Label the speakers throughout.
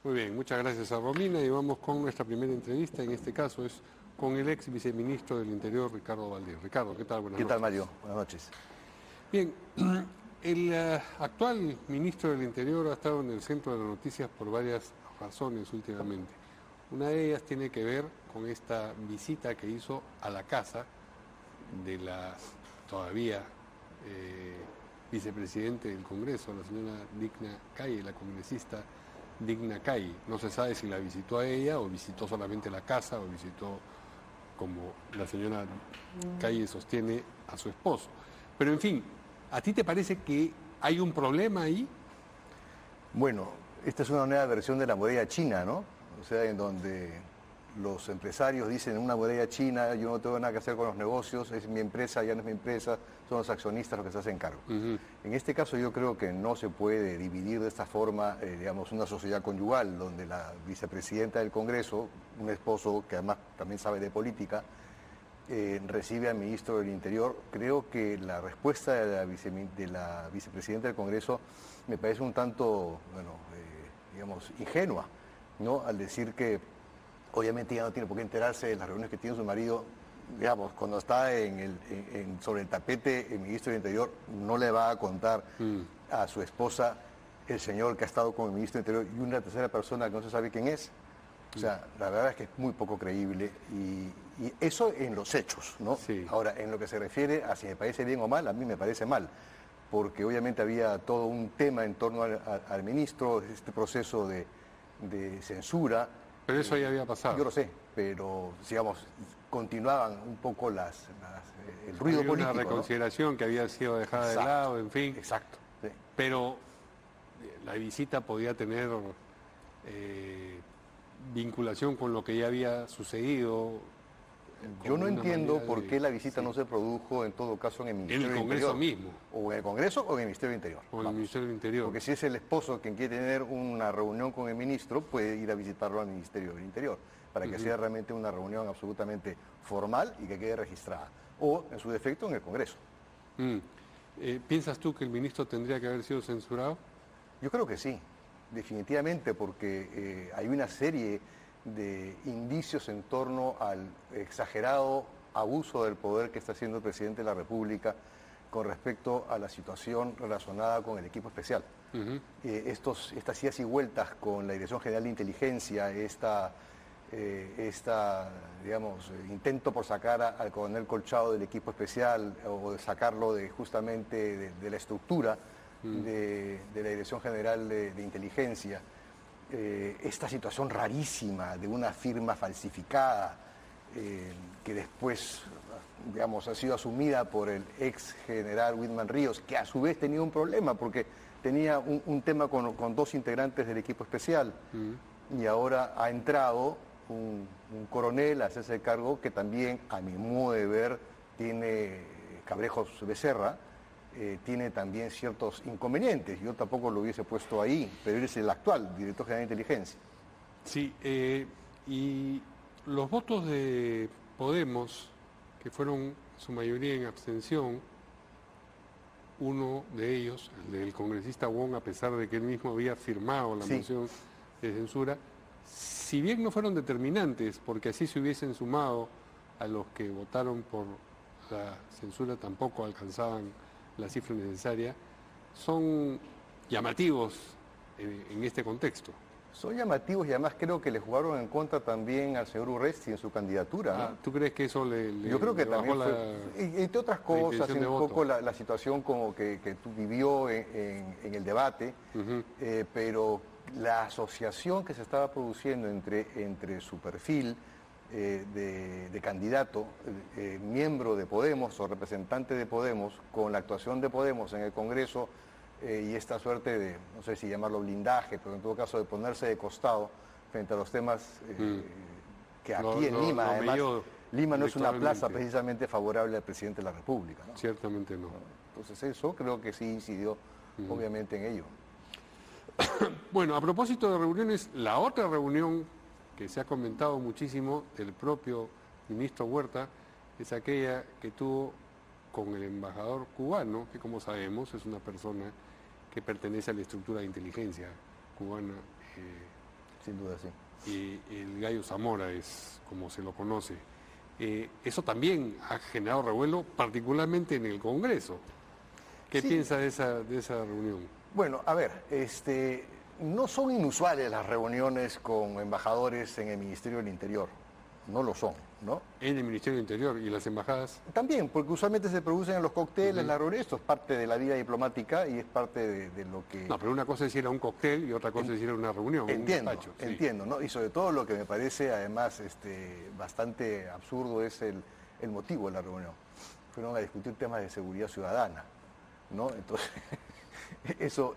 Speaker 1: Muy bien, muchas gracias a Romina y vamos con nuestra primera entrevista. En este caso es con el ex viceministro del Interior, Ricardo Valdés. Ricardo, ¿qué tal? Buenas
Speaker 2: ¿Qué tal,
Speaker 1: noches.
Speaker 2: Mario? Buenas noches.
Speaker 1: Bien, el actual ministro del Interior ha estado en el centro de las noticias por varias razones últimamente. Una de ellas tiene que ver con esta visita que hizo a la casa de la todavía vicepresidente del Congreso, la señora Digna Calle, la congresista Digna Calle. No se sabe si la visitó a ella o visitó solamente la casa o visitó, como la señora Calle sostiene, a su esposo. Pero en fin, ¿a ti te parece que hay un problema ahí?
Speaker 2: Bueno, esta es una nueva versión de la muralla china, ¿no? O sea, en donde los empresarios dicen una muralla china, yo no tengo nada que hacer con los negocios, es mi empresa, ya no es mi empresa, son los accionistas los que se hacen cargo. En este caso yo creo que no se puede dividir de esta forma, digamos, una sociedad conyugal, donde la vicepresidenta del Congreso, un esposo que además también sabe de política, recibe al ministro del Interior. Creo que la respuesta de la vicepresidenta del Congreso me parece un tanto, bueno, digamos, ingenua, ¿no? Al decir que obviamente ella no tiene por qué enterarse de las reuniones que tiene su marido. Digamos, cuando está sobre el tapete el ministro del Interior, no le va a contar a su esposa el señor que ha estado con el ministro del Interior y una tercera persona que no se sabe quién es. O sea, la verdad es que es muy poco creíble y eso en los hechos, ¿no?
Speaker 1: Sí.
Speaker 2: Ahora, en lo que se refiere a si me parece bien o mal, a mí me parece mal, porque obviamente había todo un tema en torno al ministro, este proceso de censura.
Speaker 1: Pero eso ya había pasado.
Speaker 2: Yo lo sé, pero, digamos, continuaban un poco el ruido
Speaker 1: Había
Speaker 2: político,
Speaker 1: una
Speaker 2: ¿no?
Speaker 1: reconsideración que había sido dejada de lado, en fin.
Speaker 2: Exacto. Sí.
Speaker 1: Pero la visita podía tener vinculación con lo que ya había sucedido.
Speaker 2: Yo no entiendo por qué la visita no se produjo en todo caso en el Ministerio del Interior.
Speaker 1: En el Congreso mismo.
Speaker 2: O en el Congreso o en el Ministerio del Interior.
Speaker 1: O en el Ministerio del Interior.
Speaker 2: Porque si es el esposo quien quiere tener una reunión con el ministro, puede ir a visitarlo al Ministerio del Interior, para que sea realmente una reunión absolutamente formal y que quede registrada. O, en su defecto, en el Congreso.
Speaker 1: ¿Piensas tú que el ministro tendría que haber sido censurado?
Speaker 2: Yo creo que sí, definitivamente, porque hay una serie de indicios en torno al exagerado abuso del poder que está haciendo el presidente de la República con respecto a la situación relacionada con el equipo especial. Estas idas y vueltas con la Dirección General de Inteligencia, digamos, intento por sacar al coronel Colchado del equipo especial o de sacarlo justamente de la estructura de la Dirección General de Inteligencia, esta situación rarísima de una firma falsificada que después, digamos, ha sido asumida por el ex general Whitman Ríos, que a su vez tenía un problema porque tenía un tema con dos integrantes del equipo especial y ahora ha entrado un coronel a hacerse cargo que también, a mi modo de ver, tiene Cabrejos Becerra, tiene también ciertos inconvenientes. Yo tampoco lo hubiese puesto ahí, pero él es el actual director general de inteligencia.
Speaker 1: Sí, y los votos de Podemos, que fueron en su mayoría en abstención, uno de ellos, el del congresista Wong, a pesar de que él mismo había firmado la moción de censura, si bien no fueron determinantes, porque así se hubiesen sumado a los que votaron por la censura, tampoco alcanzaban la cifra necesaria, son llamativos en este contexto.
Speaker 2: Son llamativos y además creo que le jugaron en contra también al señor Urresti en su candidatura, ¿no?
Speaker 1: ¿Tú crees que eso
Speaker 2: Yo creo que también fue, entre otras cosas, un poco la situación como que tú vivió en el debate, pero la asociación que se estaba produciendo entre su perfil de candidato, miembro de Podemos o representante de Podemos, con la actuación de Podemos en el Congreso, y esta suerte de, no sé si llamarlo blindaje, pero en todo caso de ponerse de costado frente a los temas que aquí en Lima, además, Lima no es una plaza precisamente favorable al presidente de la República, ¿no?
Speaker 1: Ciertamente no.
Speaker 2: Entonces eso creo que sí incidió obviamente en ello.
Speaker 1: Bueno, a propósito de reuniones, la otra reunión que se ha comentado muchísimo del propio ministro Huerta es aquella que tuvo con el embajador cubano, que como sabemos es una persona que pertenece a la estructura de inteligencia cubana,
Speaker 2: Sin duda, sí.
Speaker 1: El Gallo Zamora es como se lo conoce. Eso también ha generado revuelo, particularmente en el Congreso. ¿Qué piensa de esa reunión?
Speaker 2: Bueno, a ver, no son inusuales las reuniones con embajadores en el Ministerio del Interior. No lo son, ¿no?
Speaker 1: En el Ministerio del Interior y las embajadas.
Speaker 2: También, porque usualmente se producen en los cócteles, las reuniones, esto es parte de la vida diplomática y es parte de lo que...
Speaker 1: No, pero una cosa es ir a un cóctel y otra cosa es ir a una reunión,
Speaker 2: Entiendo,
Speaker 1: un despacho.
Speaker 2: entiendo, ¿no? Y sobre todo lo que me parece además bastante absurdo es el motivo de la reunión. Fueron a discutir temas de seguridad ciudadana, ¿no? Entonces, eso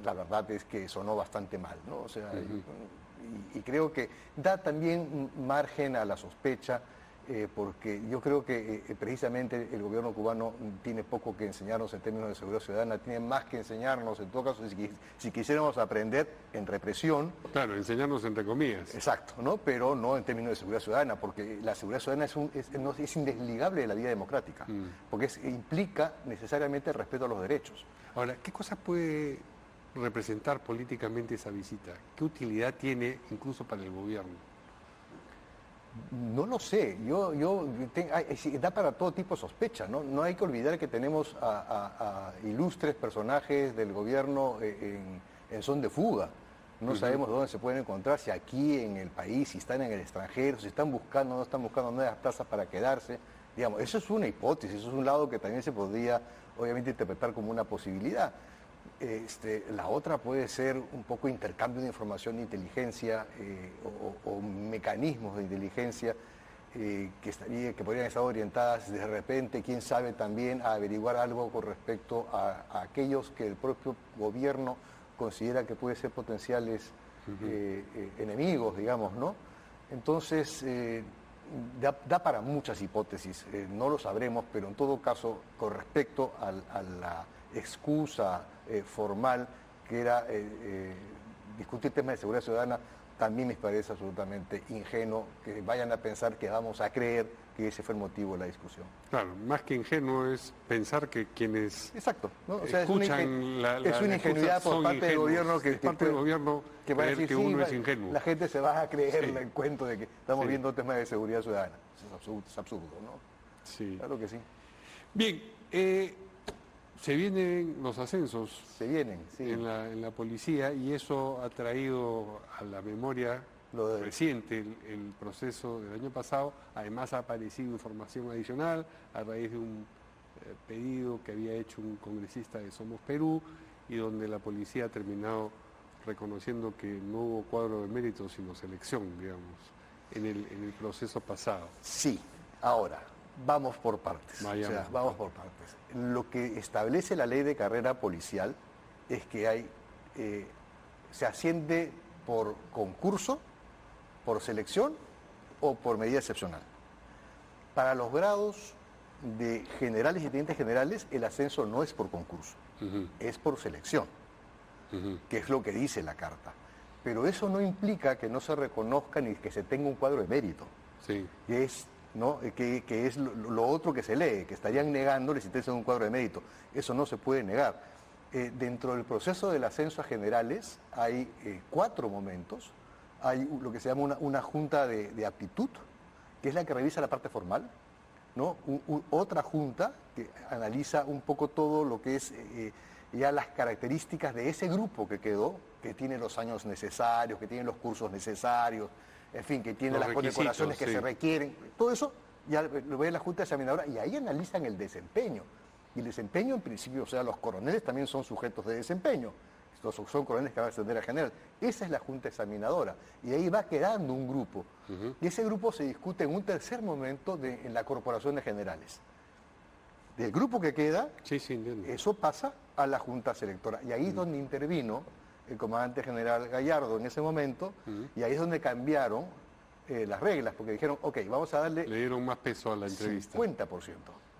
Speaker 2: la verdad es que sonó bastante mal, ¿no? O sea, y creo que da también margen a la sospecha, porque yo creo que precisamente el gobierno cubano tiene poco que enseñarnos en términos de seguridad ciudadana, tiene más que enseñarnos, en todo caso, si quisiéramos aprender en represión.
Speaker 1: Claro, enseñarnos entre comillas.
Speaker 2: Exacto, ¿no? Pero no en términos de seguridad ciudadana, porque la seguridad ciudadana es indesligable de la vida democrática, porque implica necesariamente el respeto a los derechos.
Speaker 1: Ahora, ¿qué cosa puede representar políticamente esa visita? ¿Qué utilidad tiene incluso para el gobierno?
Speaker 2: No lo sé, da para todo tipo de sospecha, ¿no? No hay que olvidar que tenemos a ilustres personajes del gobierno en son de fuga. No sabemos dónde se pueden encontrar, si aquí en el país, si están en el extranjero, si están buscando, no están buscando nuevas plazas para quedarse. Digamos, eso es una hipótesis, eso es un lado que también se podría obviamente interpretar como una posibilidad. La otra puede ser un poco intercambio de información de inteligencia o mecanismos de inteligencia que podrían estar orientadas de repente, quién sabe, también a averiguar algo con respecto a aquellos que el propio gobierno considera que pueden ser potenciales enemigos, digamos, ¿no? Entonces, da para muchas hipótesis, no lo sabremos, pero en todo caso, con respecto a la excusa formal que era discutir temas de seguridad ciudadana, también me parece absolutamente ingenuo que vayan a pensar que vamos a creer que ese fue el motivo de la discusión.
Speaker 1: Claro, más que ingenuo es pensar que quienes
Speaker 2: exacto, ¿no? O sea,
Speaker 1: escuchan
Speaker 2: es una ingenuidad por parte del gobierno que
Speaker 1: va a decir que uno es ingenuo.
Speaker 2: La gente se va a creer el cuento de que estamos viendo temas de seguridad ciudadana. Es absurdo, ¿no?
Speaker 1: Sí.
Speaker 2: Claro que sí.
Speaker 1: Bien, se vienen los ascensos.
Speaker 2: Se vienen, sí.
Speaker 1: En la policía, y eso ha traído a la memoria reciente el proceso del año pasado. Además ha aparecido información adicional a raíz de un pedido que había hecho un congresista de Somos Perú, y donde la policía ha terminado reconociendo que no hubo cuadro de mérito sino selección, digamos, en el proceso pasado.
Speaker 2: Sí, ahora, vamos por partes. Vamos por partes. Lo que establece la ley de carrera policial es que se asciende por concurso, por selección o por medida excepcional. Para los grados de generales y tenientes generales, el ascenso no es por concurso, es por selección, que es lo que dice la carta. Pero eso no implica que no se reconozca ni que se tenga un cuadro de mérito.
Speaker 1: Sí.
Speaker 2: Que es lo otro que se lee, que estarían negando la existencia de un cuadro de mérito. Eso no se puede negar. Dentro del proceso del ascenso a generales hay 4 momentos. Hay lo que se llama una junta de aptitud, que es la que revisa la parte formal, ¿no? Otra junta que analiza un poco todo lo que es ya las características de ese grupo que quedó, que tiene los años necesarios, que tiene los cursos necesarios, en fin, que tiene las condecoraciones que se requieren. Todo eso ya lo ve la Junta Examinadora y ahí analizan el desempeño. Y el desempeño, en principio, o sea, los coroneles también son sujetos de desempeño. Estos son coroneles que van a ascender a general. Esa es la Junta Examinadora. Y ahí va quedando un grupo. Y ese grupo se discute en un tercer momento en la Corporación de Generales. Del grupo que queda, eso pasa a la Junta Selectora. Y ahí es donde intervino el comandante general Gallardo en ese momento, y ahí es donde cambiaron las reglas, porque dijeron, ok, vamos a darle...
Speaker 1: Le dieron más peso a la entrevista.
Speaker 2: 50%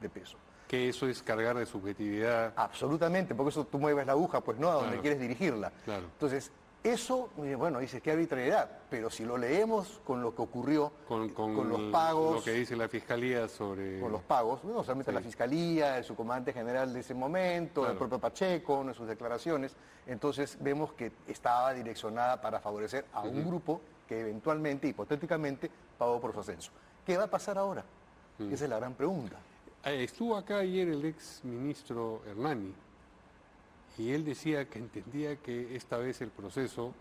Speaker 2: de peso.
Speaker 1: Que eso es cargar de subjetividad.
Speaker 2: Absolutamente, porque eso tú mueves la aguja, pues no a donde quieres dirigirla.
Speaker 1: Claro.
Speaker 2: Entonces, Eso, bueno, dices qué arbitrariedad, pero si lo leemos con lo que ocurrió,
Speaker 1: con
Speaker 2: los pagos...
Speaker 1: lo que dice la Fiscalía sobre...
Speaker 2: Con los pagos, no solamente la Fiscalía, el subcomandante general de ese momento, claro, el propio Pacheco, en sus declaraciones, entonces vemos que estaba direccionada para favorecer a un grupo que eventualmente, hipotéticamente, pagó por su ascenso. ¿Qué va a pasar ahora? Esa es la gran pregunta.
Speaker 1: Estuvo acá ayer el ex ministro Hernani, y él decía que entendía que esta vez el proceso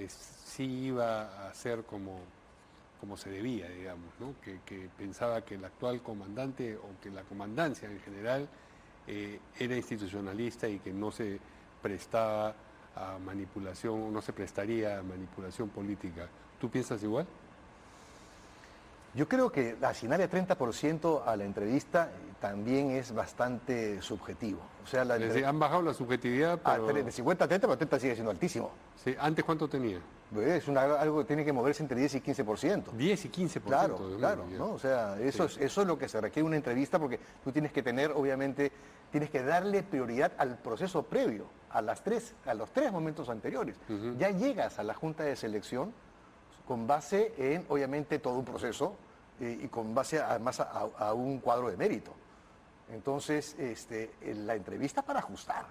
Speaker 1: sí iba a ser como se debía, digamos, ¿no? Que pensaba que el actual comandante o que la comandancia en general era institucionalista y que no se prestaba a manipulación, no se prestaría a manipulación política. ¿Tú piensas igual?
Speaker 2: Yo creo que asignarle 30% a la entrevista también es bastante subjetivo. O sea,
Speaker 1: han bajado la subjetividad, pero...
Speaker 2: de 50 a 30, pero 30 sigue siendo altísimo.
Speaker 1: Sí, ¿antes cuánto tenía?
Speaker 2: Es algo que tiene que moverse entre 10 y 15%.
Speaker 1: 10 y 15%.
Speaker 2: Claro, ¿no? O sea, eso es lo que se requiere una entrevista, porque tú tienes que tener, obviamente, tienes que darle prioridad al proceso previo, a los tres momentos anteriores. Ya llegas a la Junta de Selección con base en, obviamente, todo un proceso y con base, además, a un cuadro de mérito. Entonces, la entrevista para ajustar.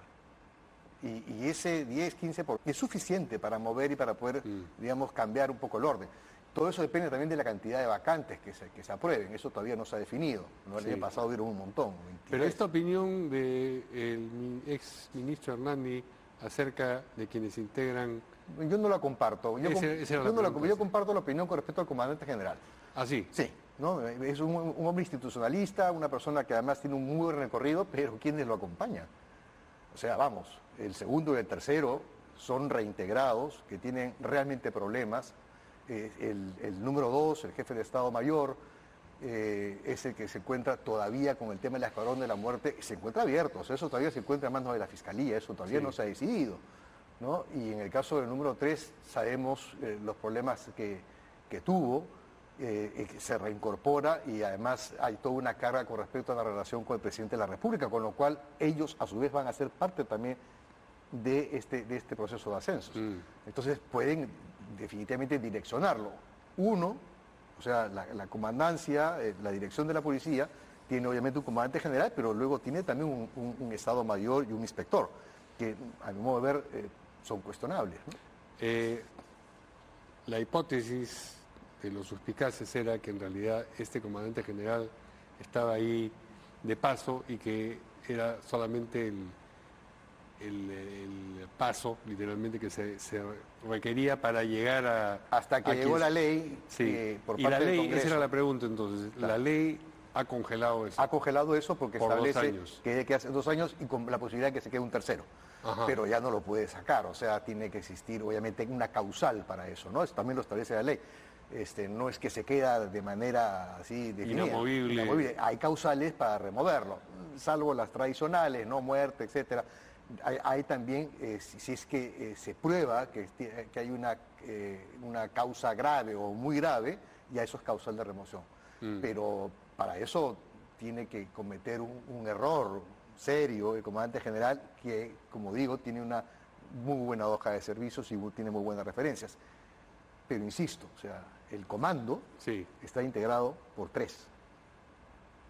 Speaker 2: Y ese 10-15% es suficiente para mover y para poder, digamos, cambiar un poco el orden. Todo eso depende también de la cantidad de vacantes que se aprueben. Eso todavía no se ha definido. ¿No? El año pasado hubieron un montón. 23.
Speaker 1: Pero esta opinión del ex ministro Hernani acerca de quienes integran...
Speaker 2: Yo no la comparto. Yo comparto la opinión con respecto al comandante general.
Speaker 1: ¿Ah, sí?
Speaker 2: Sí. ¿No? Es un hombre institucionalista, una persona que además tiene un muy buen recorrido, pero ¿quiénes lo acompañan? O sea, vamos, el segundo y el tercero son reintegrados, que tienen realmente problemas. El número 2, el jefe de Estado Mayor, es el que se encuentra todavía con el tema del escuadrón de la muerte, se encuentra abierto, o sea, eso todavía se encuentra en manos de la Fiscalía, eso todavía no se ha decidido, ¿no? Y en el caso del número 3 sabemos los problemas que tuvo, se reincorpora y además hay toda una carga con respecto a la relación con el presidente de la República, con lo cual ellos a su vez van a ser parte también de este proceso de ascensos. Entonces pueden definitivamente direccionarlo. Uno, o sea, la comandancia, la dirección de la policía, tiene obviamente un comandante general, pero luego tiene también un Estado Mayor y un inspector, que a mi modo de ver son cuestionables, ¿no?
Speaker 1: La hipótesis de los suspicaces era que en realidad este comandante general estaba ahí de paso y que era solamente el paso, literalmente, que se requería para llegar a...
Speaker 2: Hasta que llegó la ley
Speaker 1: por parte del Congreso. Esa era la pregunta entonces. Claro. La ley ha congelado eso.
Speaker 2: Ha congelado eso porque
Speaker 1: por
Speaker 2: establece que hace 2 años y con la posibilidad de que se quede un tercero. Ajá. Pero ya no lo puede sacar, o sea, tiene que existir obviamente una causal para eso, ¿no? Eso también lo establece la ley. No es que se queda de manera así definida.
Speaker 1: Inamovible.
Speaker 2: Hay causales para removerlo, salvo las tradicionales, no muerte, etcétera. Hay también, si es que se prueba que hay una causa grave o muy grave, ya eso es causal de remoción. Pero para eso tiene que cometer un error serio el comandante general, que, como digo, tiene una muy buena hoja de servicios y tiene muy buenas referencias. Pero insisto, o sea, el comando está integrado por 3.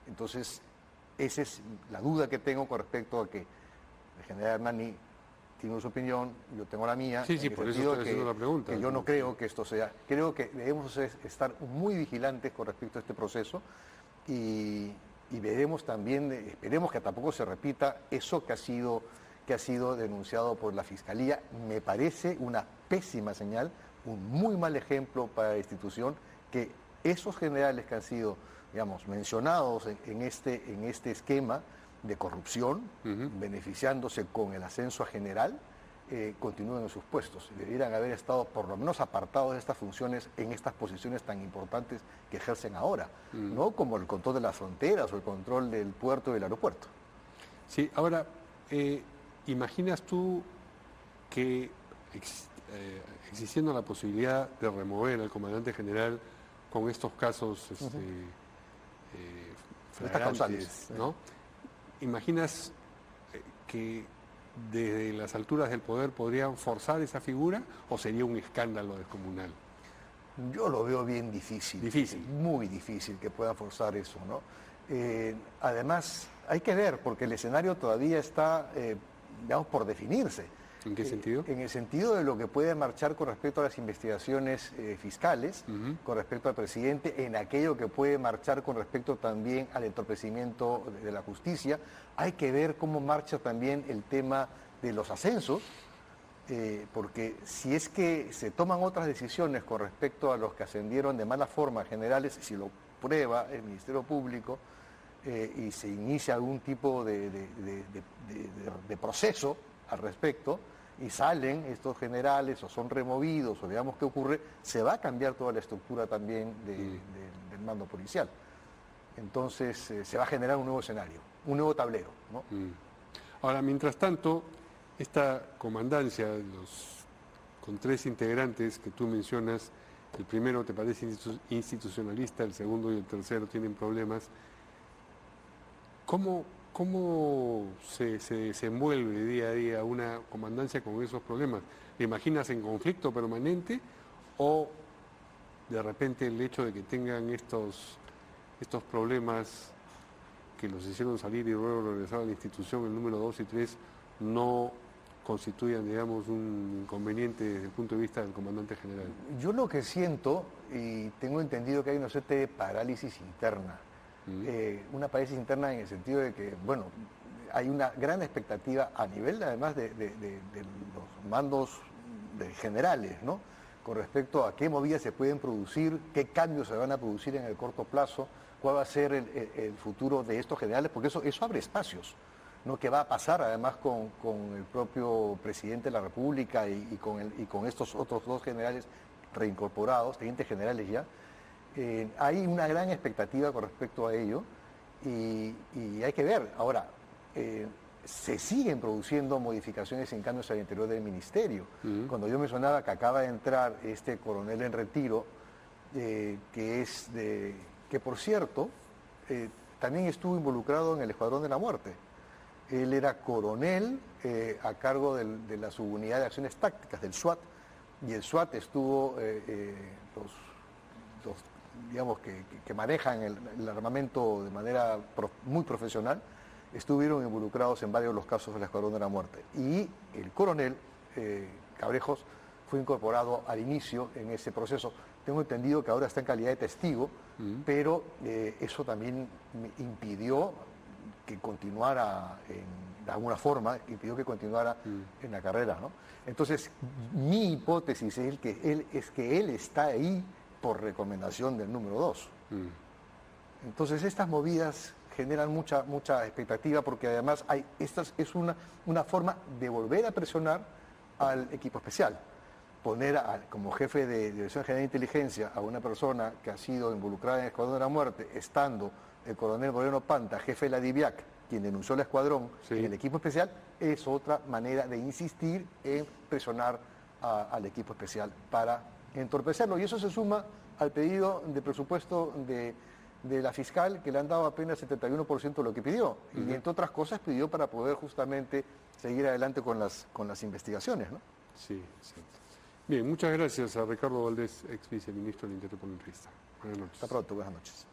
Speaker 2: Entonces, esa es la duda que tengo con respecto a que el general Hernani tiene su opinión, yo tengo la mía.
Speaker 1: Sí, por eso estoy haciendo la pregunta.
Speaker 2: Que yo no creo que esto sea. Creo que debemos estar muy vigilantes con respecto a este proceso y veremos también, esperemos que tampoco se repita eso que ha sido denunciado por la Fiscalía. Me parece una pésima señal, un muy mal ejemplo para la institución, que esos generales que han sido, digamos, mencionados en este esquema de corrupción, beneficiándose con el ascenso a general, continúen en sus puestos. Deberían haber estado por lo menos apartados de estas funciones en estas posiciones tan importantes que ejercen ahora, ¿no? Como el control de las fronteras o el control del puerto y del aeropuerto.
Speaker 1: Sí, ahora, ¿imaginas tú que existiendo la posibilidad de remover al comandante general con estos casos
Speaker 2: estas causales,
Speaker 1: ¿no? ¿Imaginas que desde las alturas del poder podrían forzar esa figura o sería un escándalo descomunal?
Speaker 2: Yo lo veo bien difícil.
Speaker 1: Difícil.
Speaker 2: Muy difícil que pueda forzar eso, ¿no? Además, hay que ver, porque el escenario todavía está, digamos, por definirse.
Speaker 1: ¿En qué sentido?
Speaker 2: En el sentido de lo que puede marchar con respecto a las investigaciones fiscales, con respecto al presidente, en aquello que puede marchar con respecto también al entorpecimiento de la justicia. Hay que ver cómo marcha también el tema de los ascensos, porque si es que se toman otras decisiones con respecto a los que ascendieron de mala forma generales, si lo prueba el Ministerio Público y se inicia algún tipo de proceso al respecto, y salen estos generales o son removidos o veamos qué ocurre, se va a cambiar toda la estructura también del mando policial. Entonces se va a generar un nuevo escenario, un nuevo tablero, ¿no?
Speaker 1: Ahora, mientras tanto, esta comandancia con 3 integrantes que tú mencionas, el primero te parece institucionalista, el segundo y el tercero tienen problemas. ¿Cómo se desenvuelve día a día una comandancia con esos problemas? ¿Te imaginas en conflicto permanente o de repente el hecho de que tengan estos problemas que los hicieron salir y luego regresar a la institución, el número 2 y 3, no constituyan, digamos, un inconveniente desde el punto de vista del comandante general?
Speaker 2: Yo lo que siento, y tengo entendido que hay una suerte de parálisis interna, una parálisis interna en el sentido de que, bueno, hay una gran expectativa a nivel además de los mandos generales, ¿no? Con respecto a qué movidas se pueden producir, qué cambios se van a producir en el corto plazo, cuál va a ser el futuro de estos generales, porque eso abre espacios, ¿no? ¿Qué va a pasar además con el propio presidente de la República y con estos otros 2 generales reincorporados, tenientes generales ya? Hay una gran expectativa con respecto a ello y hay que ver. Ahora, se siguen produciendo modificaciones en cambios al interior del ministerio. Cuando yo mencionaba que acaba de entrar este coronel en retiro, que por cierto, también estuvo involucrado en el Escuadrón de la Muerte. Él era coronel a cargo de la subunidad de acciones tácticas, del SWAT, y el SWAT estuvo, digamos, que manejan el armamento de manera muy profesional, estuvieron involucrados en varios de los casos del Escuadrón de la Muerte. Y el coronel Cabrejos fue incorporado al inicio en ese proceso. Tengo entendido que ahora está en calidad de testigo, pero eso también me impidió que continuara, de alguna forma, impidió que continuara en la carrera, ¿no? Entonces, mi hipótesis es que él está ahí por recomendación del número 2. Entonces, estas movidas generan mucha expectativa porque además esta es una forma de volver a presionar al equipo especial. Poner como jefe de Dirección General de Inteligencia a una persona que ha sido involucrada en el Escuadrón de la Muerte, estando el coronel Moreno Panta, jefe de la DIVIAC, quien denunció el escuadrón en el equipo especial, es otra manera de insistir en presionar al equipo especial para entorpecerlo. Y eso se suma al pedido de presupuesto de la fiscal, que le han dado apenas 71% de lo que pidió. Y entre otras cosas pidió para poder justamente seguir adelante con las investigaciones, ¿no?
Speaker 1: Sí, sí. Bien, muchas gracias a Ricardo Valdés, ex viceministro del Interior, por la entrevista. Buenas noches.
Speaker 2: Hasta pronto, buenas noches.